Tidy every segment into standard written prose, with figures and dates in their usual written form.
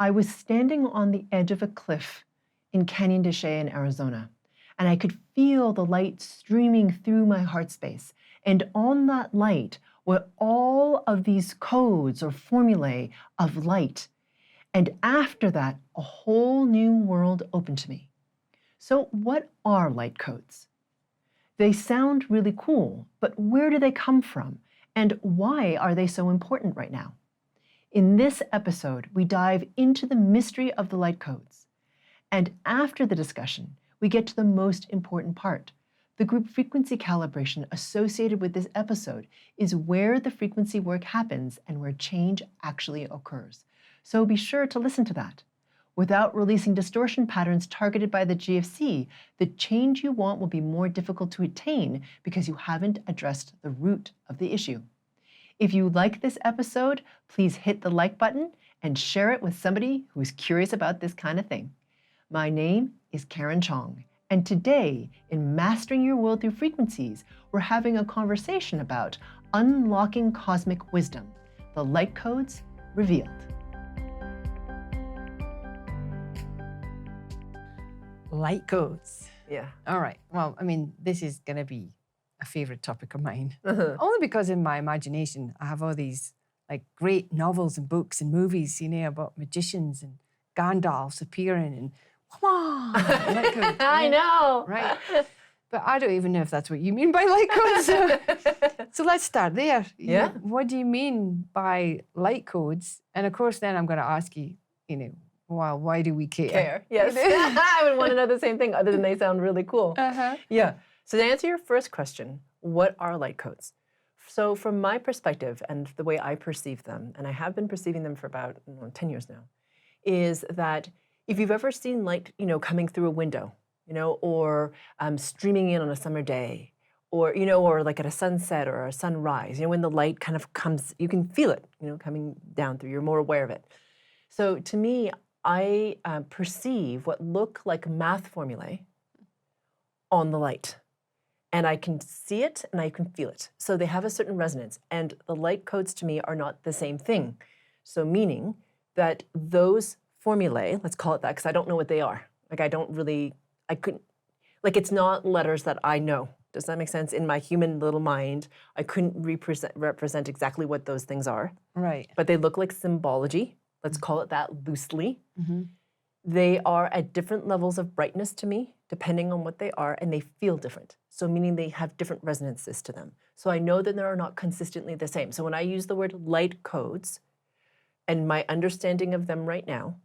I was standing on the edge of a cliff in Canyon de Chelly in Arizona, and I could feel the light streaming through my heart space. And on that light were all of these codes or formulae of light. And after that, a whole new world opened to me. So what are light codes? They sound really cool, but where do they come from? And why are they so important right now? In this episode, we dive into the mystery of the light codes. And after the discussion, we get to the most important part. The group frequency calibration associated with this episode is where the frequency work happens and where change actually occurs. So be sure to listen to that. Without releasing distortion patterns targeted by the GFC, the change you want will be more difficult to attain because you haven't addressed the root of the issue. If you like this episode, please hit the like button and share it with somebody who is curious about this kind of thing. My name is Karen Cheong, and today in Mastering Your World Through Frequencies, we're having a conversation about unlocking cosmic wisdom, the light codes revealed. Light codes. Yeah. All right. Well, I mean, this is going to be a favorite topic of mine. Only because in my imagination, I have all these like great novels and books and movies, about magicians and Gandalfs appearing and light codes. I know. Right. But I don't even know if that's what you mean by light codes. So let's start there. Yeah. What do you mean by light codes? And of course, then I'm going to ask you, well, why do we care? Yes. I would want to know the same thing, other than they sound really cool. Yeah. So to answer your first question, what are light codes? So from my perspective and the way I perceive them, and I have been perceiving them for about 10 years now, is that if you've ever seen light, coming through a window, or streaming in on a summer day, or, or like at a sunset or a sunrise, when the light kind of comes, you can feel it, coming down through, you're more aware of it. So to me, I perceive what look like math formulae on the light. And I can see it and I can feel it. So they have a certain resonance. And the light codes to me are not the same thing. So meaning that those formulae, let's call it that, because I don't know what they are. It's not letters that I know. Does that make sense? In my human little mind, I couldn't represent exactly what those things are. Right. But they look like symbology. Let's call it that loosely. They are at different levels of brightness to me, depending on what they are, and they feel different. So meaning they have different resonances to them. So I know that they are not consistently the same. So when I use the word light codes, and my understanding of them right now,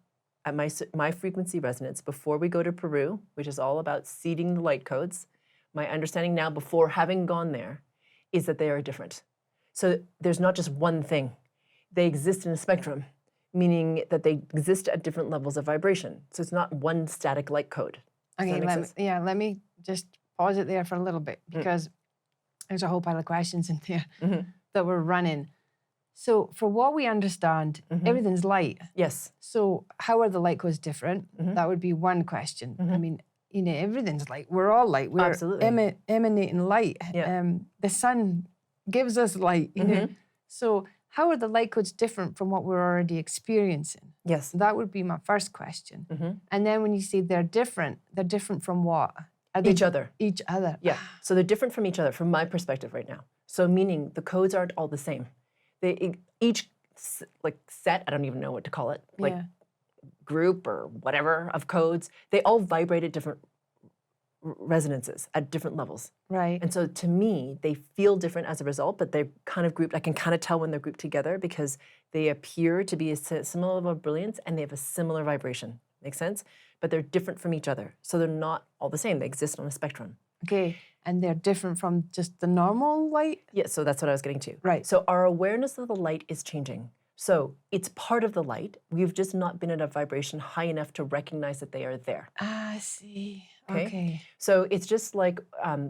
at my frequency resonance, before we go to Peru, which is all about seeding the light codes, my understanding now, before having gone there, is that they are different. So there's not just one thing. They exist in a spectrum, meaning that they exist at different levels of vibration. So it's not one static light code. Okay, let me just pause it there for a little bit, because there's a whole pile of questions in there that we're running. So for what we understand, everything's light. Yes. So how are the light codes different? That would be one question. I mean, everything's light. We're all light. We're absolutely emanating light. Yeah. The sun gives us light, So how are the light codes different from what we're already experiencing? Yes. That would be my first question. And then when you say they're different from what? Each other. Each other. Yeah. So they're different from each other from my perspective right now. So meaning the codes aren't all the same. They each set, I don't even know what to call it, group or whatever of codes, they all vibrate at different resonances at different levels. Right. And so to me, they feel different as a result, but they're kind of grouped. I can kind of tell when they're grouped together because they appear to be a similar level of brilliance and they have a similar vibration. Make sense? But they're different from each other. So they're not all the same. They exist on a spectrum. Okay. And they're different from just the normal light? Yeah, so that's what I was getting to. Right. So our awareness of the light is changing. So it's part of the light. We've just not been at a vibration high enough to recognize that they are there. I see. Okay. So it's just like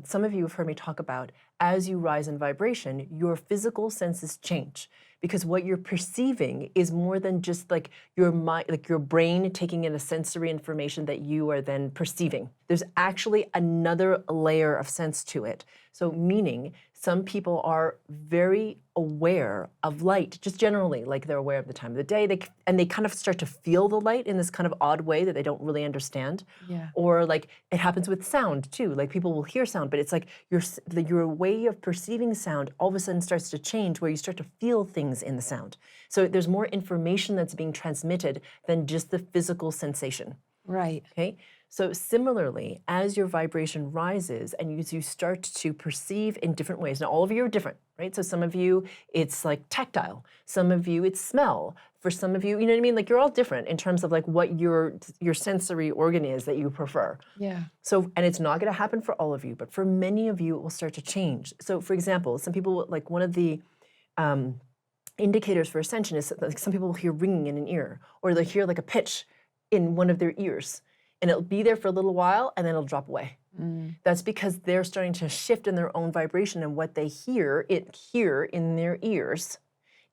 some of you have heard me talk about, as you rise in vibration, your physical senses change. Because what you're perceiving is more than just like your mind, like your brain taking in a sensory information that you are then perceiving. There's actually another layer of sense to it. So meaning Some people are very aware of light, just generally, like they're aware of the time of the day, and they kind of start to feel the light in this kind of odd way that they don't really understand. Yeah. Or like it happens with sound too. Like people will hear sound, but it's like your way of perceiving sound all of a sudden starts to change, where you start to feel things in the sound. So there's more information that's being transmitted than just the physical sensation. Right. Okay. So similarly, as your vibration rises and you start to perceive in different ways. Now, all of you are different, right? So some of you, it's like tactile. Some of you, it's smell. For some of you, you know what I mean? Like you're all different in terms of like what your sensory organ is that you prefer. Yeah. So, and it's not going to happen for all of you, but for many of you, it will start to change. So for example, some people, like one of the indicators for ascension is like some people will hear ringing in an ear, or they'll hear like a pitch in one of their ears. And it'll be there for a little while and then it'll drop away. That's because they're starting to shift in their own vibration, and what they hear in their ears,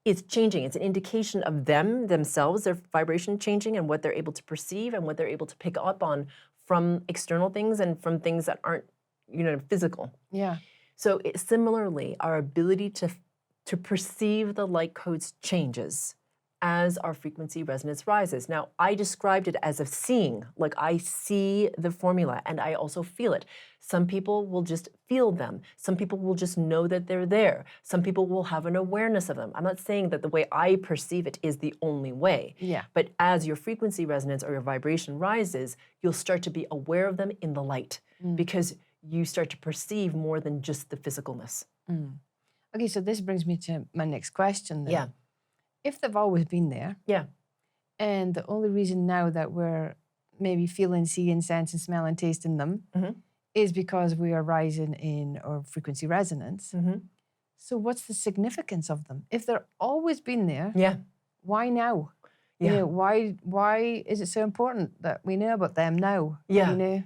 it's changing. It's an indication of themselves, their vibration changing, and what they're able to perceive and what they're able to pick up on from external things and from things that aren't, physical. Yeah. So similarly, our ability to perceive the light codes changes as our frequency resonance rises. Now, I described it as a seeing, like I see the formula and I also feel it. Some people will just feel them. Some people will just know that they're there. Some people will have an awareness of them. I'm not saying that the way I perceive it is the only way. Yeah. But as your frequency resonance or your vibration rises, you'll start to be aware of them in the light, because you start to perceive more than just the physicalness. Okay, so this brings me to my next question then. Yeah. If they've always been there, Yeah. and the only reason now that we're maybe feeling, seeing, sensing, smelling, tasting them is because we are rising in our frequency resonance. So what's the significance of them? If they're always been there, Yeah. why now? Yeah. You know, why is it so important that we know about them now? Yeah. You know?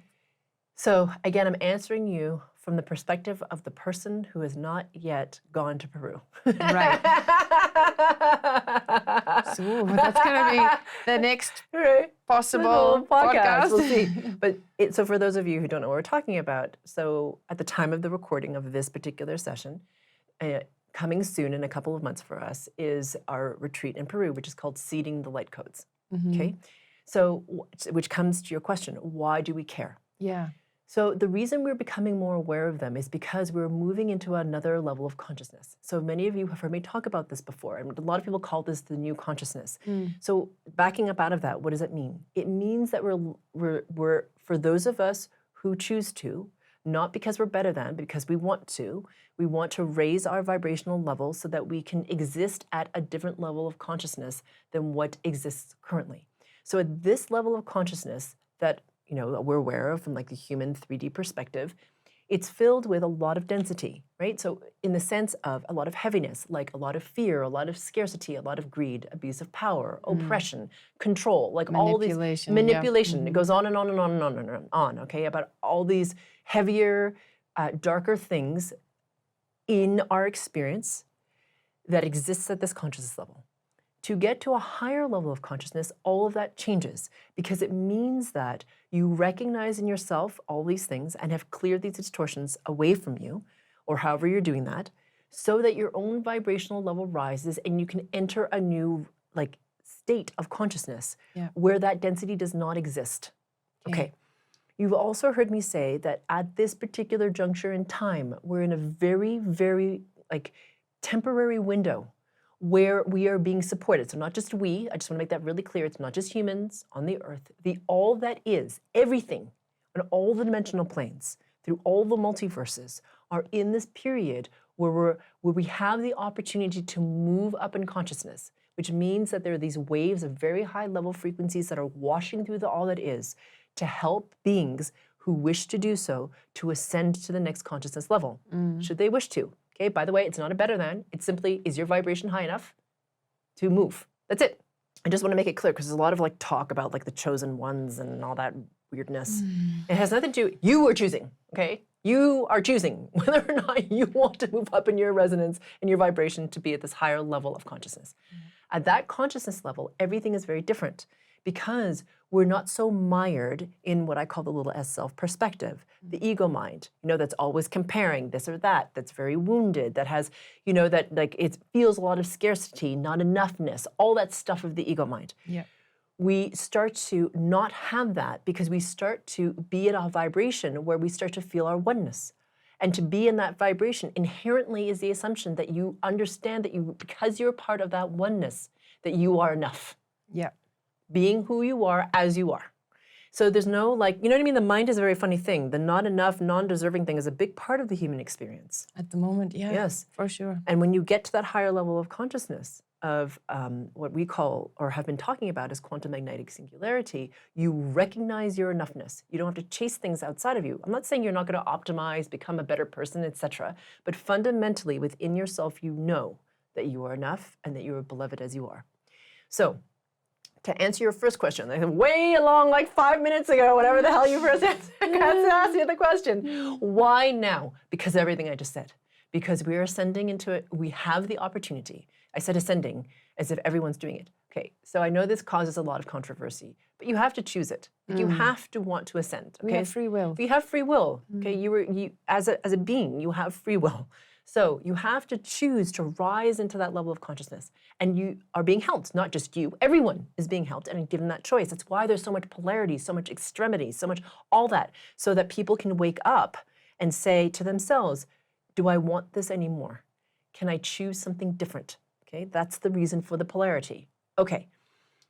So again, I'm answering you from the perspective of the person who has not yet gone to Peru. Right. So that's going to be the next possible podcast. We'll see. But so for those of you who don't know what we're talking about, so at the time of the recording of this particular session, coming soon in a couple of months for us is our retreat in Peru, which is called Seeding the Light Codes. Okay. So which comes to your question, why do we care? Yeah. So the reason we're becoming more aware of them is because we're moving into another level of consciousness. So many of you have heard me talk about this before, and a lot of people call this the new consciousness. So backing up out of that, what does it mean? It means that we're for those of us who choose to, not because we're better than, but because we want to raise our vibrational level so that we can exist at a different level of consciousness than what exists currently. So at this level of consciousness that we're aware of from like the human 3D perspective, it's filled with a lot of density, right? So in the sense of a lot of heaviness, like a lot of fear, a lot of scarcity, a lot of greed, abuse of power, oppression, control, like all these manipulation. It goes on and on and on and on and on, okay, about all these heavier, darker things in our experience that exists at this consciousness level. To get to a higher level of consciousness, all of that changes, because it means that you recognize in yourself all these things and have cleared these distortions away from you, or however you're doing that, so that your own vibrational level rises and you can enter a new state of consciousness where that density does not exist. Okay. You've also heard me say that at this particular juncture in time, we're in a very, very temporary window where we are being supported. So not just we, I just want to make that really clear. It's not just humans on the earth. All that is, everything on all the dimensional planes, through all the multiverses, are in this period where we have the opportunity to move up in consciousness, which means that there are these waves of very high level frequencies that are washing through all that is to help beings who wish to do so to ascend to the next consciousness level, should they wish to. Okay, by the way, it's not a better than. It's simply, is your vibration high enough to move? That's it. I just want to make it clear because there's a lot of talk about the chosen ones and all that weirdness. It has nothing to do, you are choosing, okay? You are choosing whether or not you want to move up in your resonance and your vibration to be at this higher level of consciousness. At that consciousness level, everything is very different because we're not so mired in what I call the little S self perspective, the ego mind, that's always comparing this or that, that's very wounded, that has, that like it feels a lot of scarcity, not enoughness, all that stuff of the ego mind. Yeah. We start to not have that because we start to be at a vibration where we start to feel our oneness. And to be in that vibration inherently is the assumption that you understand that because you're part of that oneness, that you are enough. Yeah. Being who you are as you are. So there's no you know what I mean? The mind is a very funny thing. The not enough, non-deserving thing is a big part of the human experience. At the moment, yeah. Yes. For sure. And when you get to that higher level of consciousness of what we call or have been talking about as quantum magnetic singularity, you recognize your enoughness. You don't have to chase things outside of you. I'm not saying you're not going to optimize, become a better person, etc. But fundamentally within yourself, you know that you are enough and that you are beloved as you are. So, to answer your first question, way along like 5 minutes ago, whatever the hell you first asked me the question. Why now? Because everything I just said. Because we are ascending into it, we have the opportunity. I said ascending as if everyone's doing it. Okay, so I know this causes a lot of controversy, but you have to choose it. You have to want to ascend. Okay? We have free will. We have free will. Okay, you as a being, you have free will. So you have to choose to rise into that level of consciousness. And you are being helped, not just you. Everyone is being helped and given that choice. That's why there's so much polarity, so much extremity, so much all that, so that people can wake up and say to themselves, do I want this anymore? Can I choose something different? Okay, that's the reason for the polarity. Okay,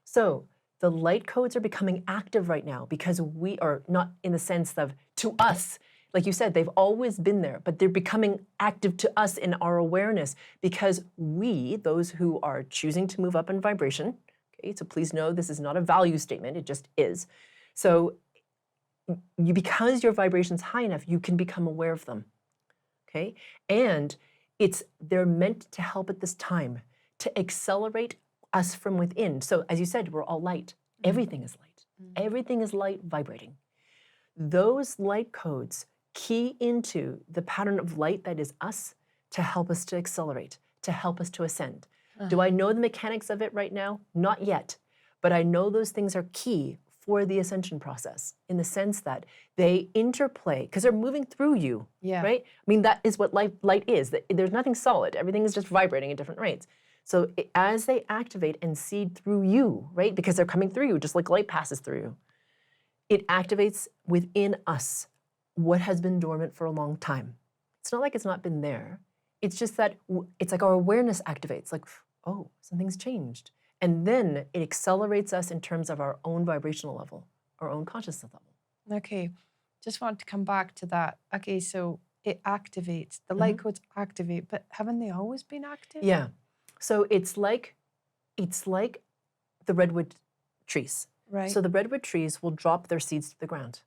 so the light codes are becoming active right now because we are not in the sense of, to us, like you said, they've always been there, but they're becoming active to us in our awareness because we, those who are choosing to move up in vibration, okay, so please know this is not a value statement, it just is. So because your vibration's high enough, you can become aware of them, okay? And they're meant to help at this time, to accelerate us from within. So as you said, we're all light. Everything is light. Everything is light vibrating. Those light codes key into the pattern of light that is us to help us to accelerate, to help us to ascend. Do I know the mechanics of it right now? Not yet, but I know those things are key for the ascension process in the sense that they interplay, because they're moving through you, right? I mean, that is what light is. There's nothing solid. Everything is just vibrating at different rates. So as they activate and seed through you, right, because they're coming through you, just like light passes through you, it activates within us what has been dormant for a long time. It's not like it's not been there. It's just that it's like our awareness activates, like, oh, something's changed. And then it accelerates us in terms of our own vibrational level, our own consciousness level. Okay, just want to come back to that. Okay, so it activates, the light codes activate, but haven't they always been active? Yeah, so it's like the redwood trees. Right. So the redwood trees will drop their seeds to the ground.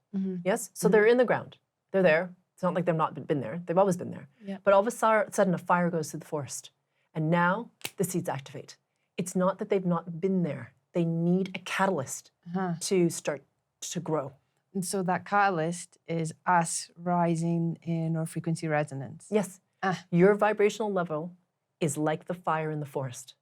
Yes? So they're in the ground. They're there. It's not like they've not been there. They've always been there. Yeah. But all of a sudden, a fire goes through the forest. And now the seeds activate. It's not that they've not been there. They need a catalyst to start to grow. And so that catalyst is us rising in our frequency resonance. Yes. Your vibrational level is like the fire in the forest,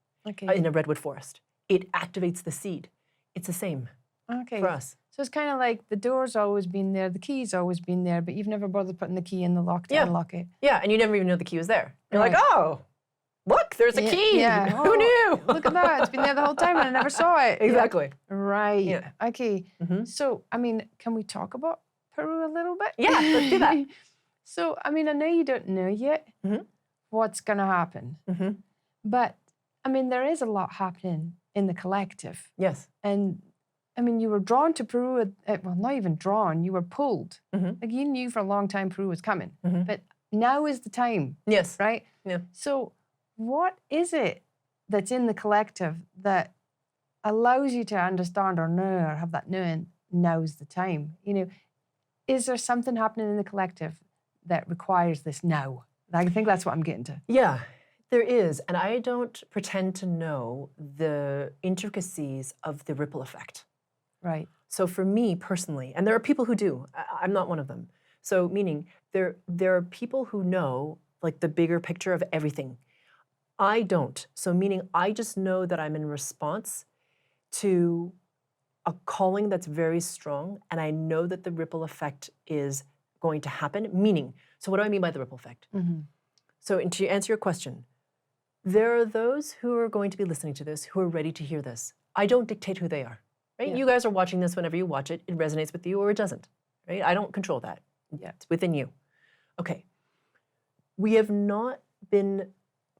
in a redwood forest. It activates the seed. It's the same for us. So it's kind of like the door's always been there, the key's always been there, but you've never bothered putting the key in the lock to unlock it. Yeah, and you never even know the key was there. You're like, oh, look, there's a key. Yeah. Who knew? Look at that. It's been there the whole time and I never saw it. Exactly. Right. Yeah. Okay. So, I mean, can we talk about Peru a little bit? Yeah, let's do that. So, I mean, I know you don't know yet what's going to happen. But, I mean, there is a lot happening in the collective. Yes. And, I mean, you were drawn to Peru, well, not even drawn, you were pulled. Like, you knew for a long time Peru was coming. But now is the time. Yes. Right? Yeah. So, what is it that's in the collective that allows you to understand or know or have that knowing now's the time? You know, is there something happening in the collective that requires this now? I think that's what I'm getting to. Yeah, there is. And I don't pretend to know the intricacies of the ripple effect. Right. So for me personally, and there are people who do, I'm not one of them. So meaning there are people who know like the bigger picture of everything. I don't. So meaning I just know that I'm in response to a calling that's very strong, and I know that the ripple effect is going to happen. Meaning, so what do I mean by the ripple effect? So to answer your question, there are those who are going to be listening to this who are ready to hear this. I don't dictate who they are, right? Yeah. You guys are watching this whenever you watch it. It resonates with you or it doesn't, right? I don't control that. Yeah. It's within you. Okay. We have not been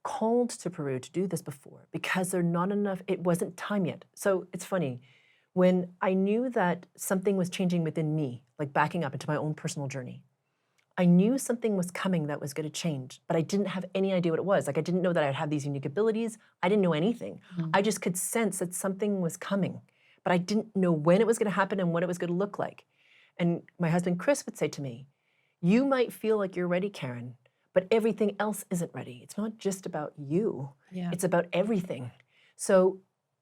called to Peru to do this before because there are not enough, it wasn't time yet. So it's funny, when I knew that something was changing within me, like backing up into my own personal journey, I knew something was coming that was going to change, but I didn't have any idea what it was. Like I didn't know that I'd have these unique abilities. I didn't know anything. I just could sense that something was coming, but I didn't know when it was going to happen and what it was going to look like. And my husband, Chris, would say to me, you might feel like you're ready, Karen, but everything else isn't ready. It's not just about you. Yeah. It's about everything. So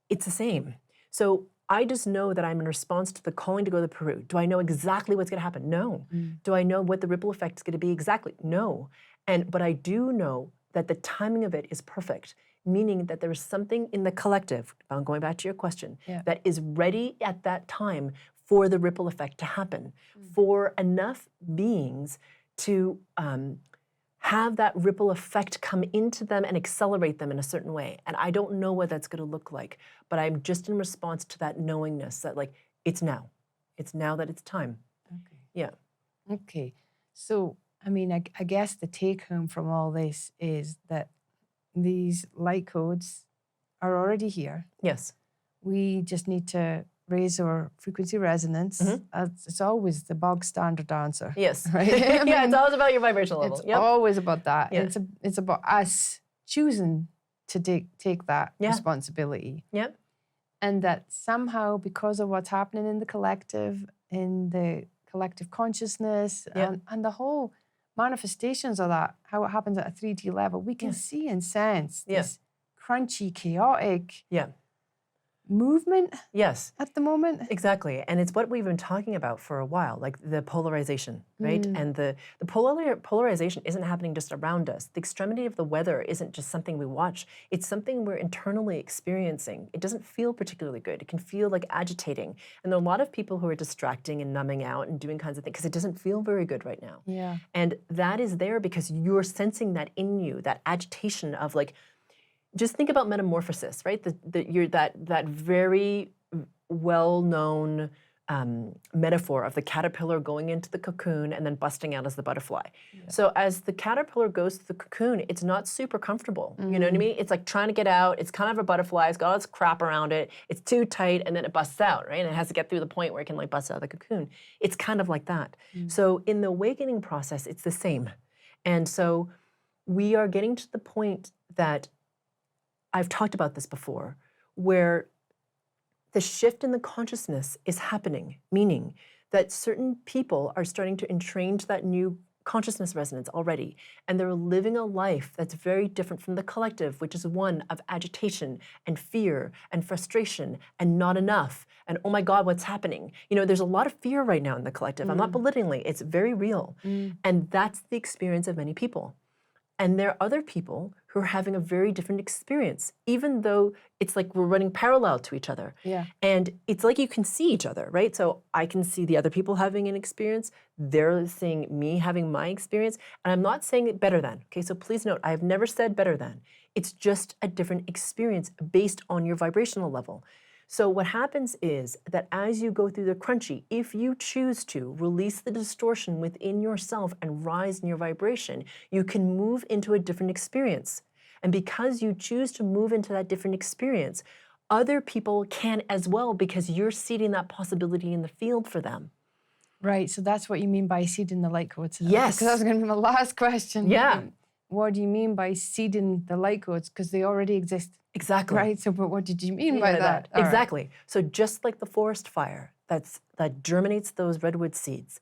it's the same. So I just know that I'm in response to the calling to go to Peru. Do I know exactly what's going to happen? No. Do I know what the ripple effect is going to be exactly? No. But I do know that the timing of it is perfect, meaning that there is something in the collective, I'm going back to your question, that is ready at that time for the ripple effect to happen, for enough beings to have that ripple effect come into them and accelerate them in a certain way. And I don't know what that's going to look like, but I'm just in response to that knowingness that like, it's now. It's now that it's time. Okay. Yeah. Okay. So, I mean, I guess the take home from all this is that these light codes are already here. Yes. We just need to raise our frequency resonance. It's always the bog standard answer. Yes. Right? Yeah, it's always about your vibrational level. It's always about that. Yeah. It's about us choosing to take that Yeah. responsibility. Yep. And that somehow, because of what's happening in the collective consciousness, Yep. and the whole manifestations of that, how it happens at a 3D level, we can see and sense this crunchy, chaotic movement Yes. at the moment. Exactly. And it's what we've been talking about for a while, like the polarization, right? And the polarization isn't happening just around us. The extremity of the weather isn't just something we watch. It's something we're internally experiencing. It doesn't feel particularly good. It can feel like agitating. And there are a lot of people who are distracting and numbing out and doing kinds of things because it doesn't feel very good right now. Yeah. And that is there because you're sensing that in you, that agitation of like, just think about metamorphosis, right? That very well-known metaphor of the caterpillar going into the cocoon and then busting out as the butterfly. Yeah. So as the caterpillar goes to the cocoon, it's not super comfortable. You know what I mean? It's like trying to get out. It's kind of a butterfly. It's got all this crap around it. It's too tight, and then it busts out, right? And it has to get through the point where it can like bust out of the cocoon. It's kind of like that. So in the awakening process, it's the same. And so we are getting to the point that I've talked about this before, where the shift in the consciousness is happening, meaning that certain people are starting to entrain to that new consciousness resonance already, and they're living a life that's very different from the collective, which is one of agitation and fear and frustration and not enough, and oh my God, what's happening? You know, there's a lot of fear right now in the collective. I'm not belittling, it's very real. And that's the experience of many people. And there are other people who are having a very different experience, even though it's like we're running parallel to each other. Yeah. And it's like you can see each other, right? So I can see the other people having an experience. They're seeing me having my experience. And I'm not saying it better than. Okay, so please note, I have never said better than. It's just a different experience based on your vibrational level. So what happens is that as you go through the crunchy, if you choose to release the distortion within yourself and rise in your vibration, you can move into a different experience. And because you choose to move into that different experience, other people can as well because you're seeding that possibility in the field for them. Right, so that's what you mean by seeding the light codes. Yes. Because that was going to be my last question. Yeah. What do you mean by seeding the light codes? Because they already exist. Exactly. Right, so but what did you mean by that? Exactly. Right. So just like the forest fire that germinates those redwood seeds,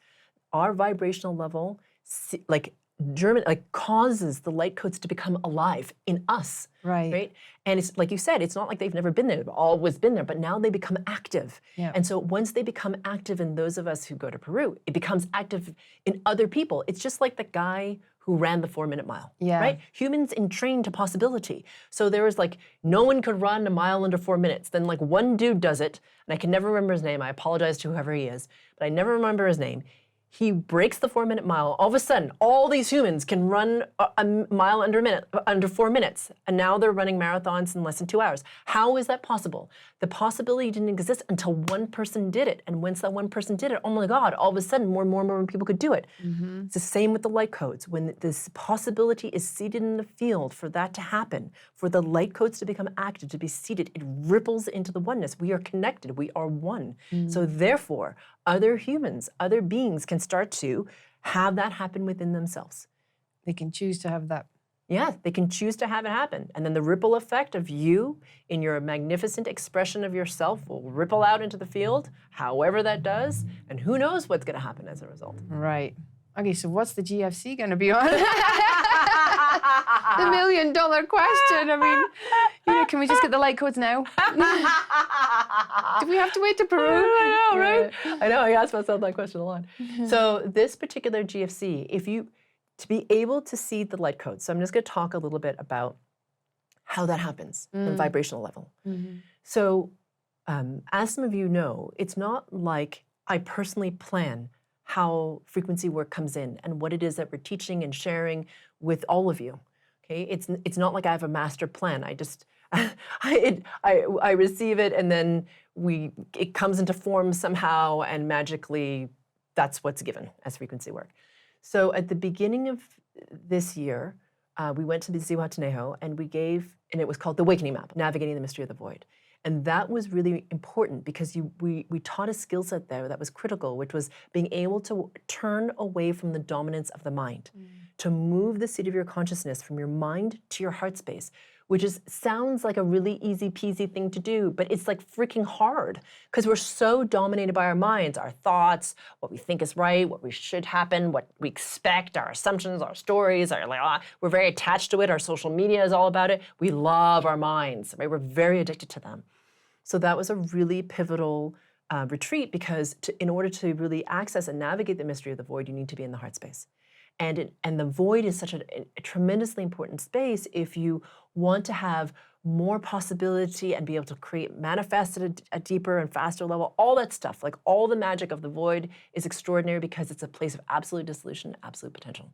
our vibrational level causes the light codes to become alive in us. Right. And it's like you said, it's not like they've never been there, they've always been there, but now they become active. Yeah. And so once they become active in those of us who go to Peru, it becomes active in other people. It's just like the guy who ran the 4-minute mile, Yeah. right? Humans entrained to possibility. So there was like, no one could run a mile under 4 minutes. Then like one dude does it, and I can never remember his name. I apologize to whoever he is, but I never remember his name. He breaks the 4-minute mile. All of a sudden, all these humans can run a mile under 4 minutes. And now they're running marathons in less than 2 hours. How is that possible? The possibility didn't exist until one person did it. And once that one person did it, oh my God, all of a sudden more and more people could do it. It's the same with the light codes. When this possibility is seated in the field for that to happen, for the light codes to become active, to be seated, it ripples into the oneness. We are connected. We are one. So therefore, other humans, other beings can start to have that happen within themselves. They can choose to have that. Yeah, they can choose to have it happen. And then the ripple effect of you in your magnificent expression of yourself will ripple out into the field, however that does, and who knows what's going to happen as a result. Right. Okay, so what's the GFC going to be on? The $1 million question. I mean, can we just get the light codes now? Do we have to wait to Peru? I know, right? I know, I ask myself that question a lot. So this particular GFC, to be able to see the light codes, so I'm just going to talk a little bit about how that happens on a vibrational level. So as some of you know, it's not like I personally plan how frequency work comes in and what it is that we're teaching and sharing with all of you. Okay, it's not like I have a master plan. I just I receive it and then it comes into form somehow and magically that's what's given as frequency work. So at the beginning of this year, we went to the Zihuatanejo and and it was called the Awakening Map, Navigating the Mystery of the Void. And that was really important because we taught a skill set there that was critical, which was being able to turn away from the dominance of the mind, to move the seat of your consciousness from your mind to your heart space, which sounds like a really easy peasy thing to do, but it's like freaking hard because we're so dominated by our minds, our thoughts, what we think is right, what we should happen, what we expect, our assumptions, our stories, we're very attached to it. Our social media is all about it. We love our minds, right? We're very addicted to them. So that was a really pivotal retreat because in order to really access and navigate the mystery of the void, you need to be in the heart space. And the void is such a tremendously important space if you want to have more possibility and be able to manifest at a deeper and faster level, all that stuff, like all the magic of the void is extraordinary because it's a place of absolute dissolution, absolute potential.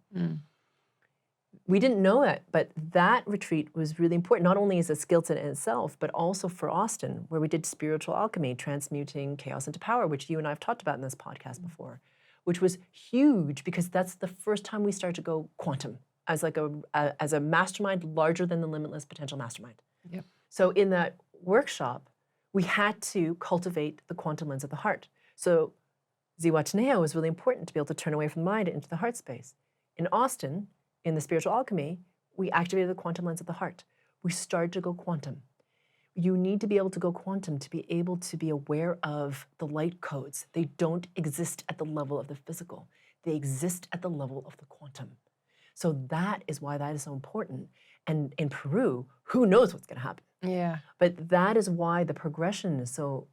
We didn't know it, but that retreat was really important, not only as a skill set in itself, but also for Austin, where we did spiritual alchemy, transmuting chaos into power, which you and I have talked about in this podcast before, which was huge because that's the first time we started to go quantum as like as a mastermind larger than the limitless potential mastermind. Yep. So in that workshop, we had to cultivate the quantum lens of the heart. So Zihuatanejo was really important to be able to turn away from the mind into the heart space. In Austin, in the spiritual alchemy, we activated the quantum lens of the heart. We started to go quantum. You need to be able to go quantum to be able to be aware of the light codes. They don't exist at the level of the physical. They exist at the level of the quantum. So that is why that is so important. And in Peru, who knows what's going to happen? Yeah. But that is why the progression is so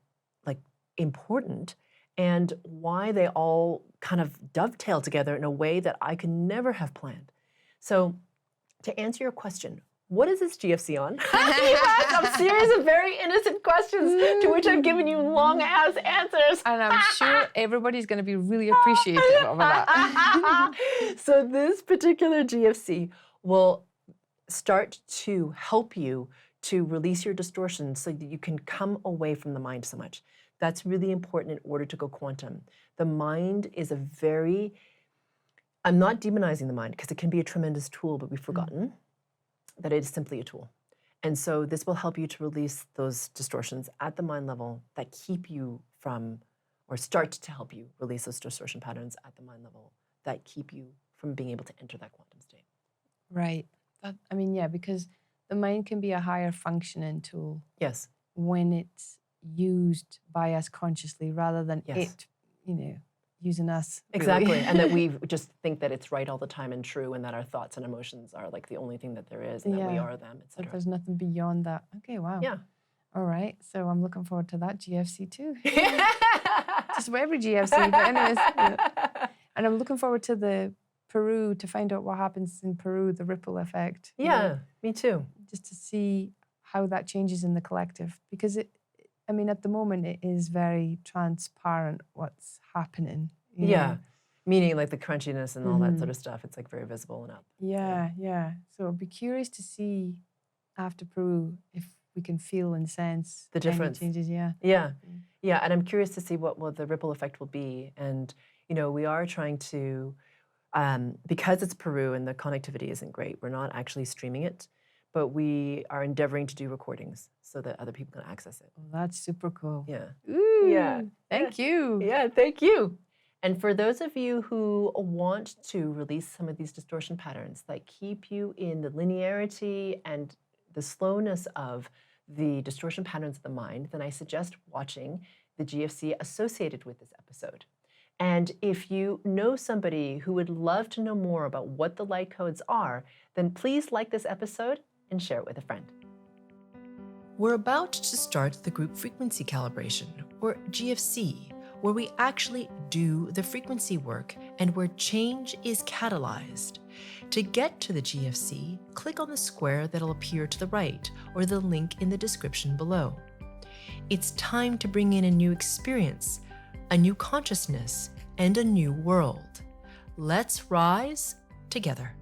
important and why they all kind of dovetail together in a way that I could never have planned. So to answer your question, what is this GFC on? You asked a series of very innocent questions to which I've given you long-ass answers. And I'm sure everybody's going to be really appreciative of that. So this particular GFC will start to help you to release your distortions so that you can come away from the mind so much. That's really important in order to go quantum. The mind is I'm not demonizing the mind because it can be a tremendous tool, but we've forgotten that it is simply a tool. And so this will help you to release those distortions at the mind level that keep you from, or start to help you release those distortion patterns at the mind level that keep you from being able to enter that quantum state. Right. Because the mind can be a higher functioning tool. Yes. When it's used by us consciously rather than it, using us. Really. Exactly. And that we just think that it's right all the time and true and that our thoughts and emotions are like the only thing that there is and that we are them, etc. But there's nothing beyond that. Okay, wow. Yeah. All right. So I'm looking forward to that GFC too. Just about every GFC, but anyways. Yeah. And I'm looking forward to the Peru to find out what happens in Peru, the ripple effect. you know, Yeah, me too. just to see how that changes in the collective. Because I mean, at the moment, it is very transparent what's happening. you Yeah. know. Meaning like the crunchiness and all that Mm-hmm. sort of stuff. It's like very visible and up. Yeah. So I'd be curious to see after Peru if we can feel and sense The difference. any changes. Yeah. Yeah. Yeah. And I'm curious to see what the ripple effect will be. And, we are trying to, because it's Peru and the connectivity isn't great, we're not actually streaming it, but we are endeavoring to do recordings so that other people can access it. Well, that's super cool. Yeah. Ooh, Yeah. Thank you. Yeah, thank you. And for those of you who want to release some of these distortion patterns that keep you in the linearity and the slowness of the distortion patterns of the mind, then I suggest watching the GFC associated with this episode. And if you know somebody who would love to know more about what the light codes are, then please like this episode and share it with a friend. We're about to start the group frequency calibration, or GFC, where we actually do the frequency work and where change is catalyzed. To get to the GFC, click on the square that'll appear to the right or the link in the description below. It's time to bring in a new experience, a new consciousness, and a new world. Let's rise together.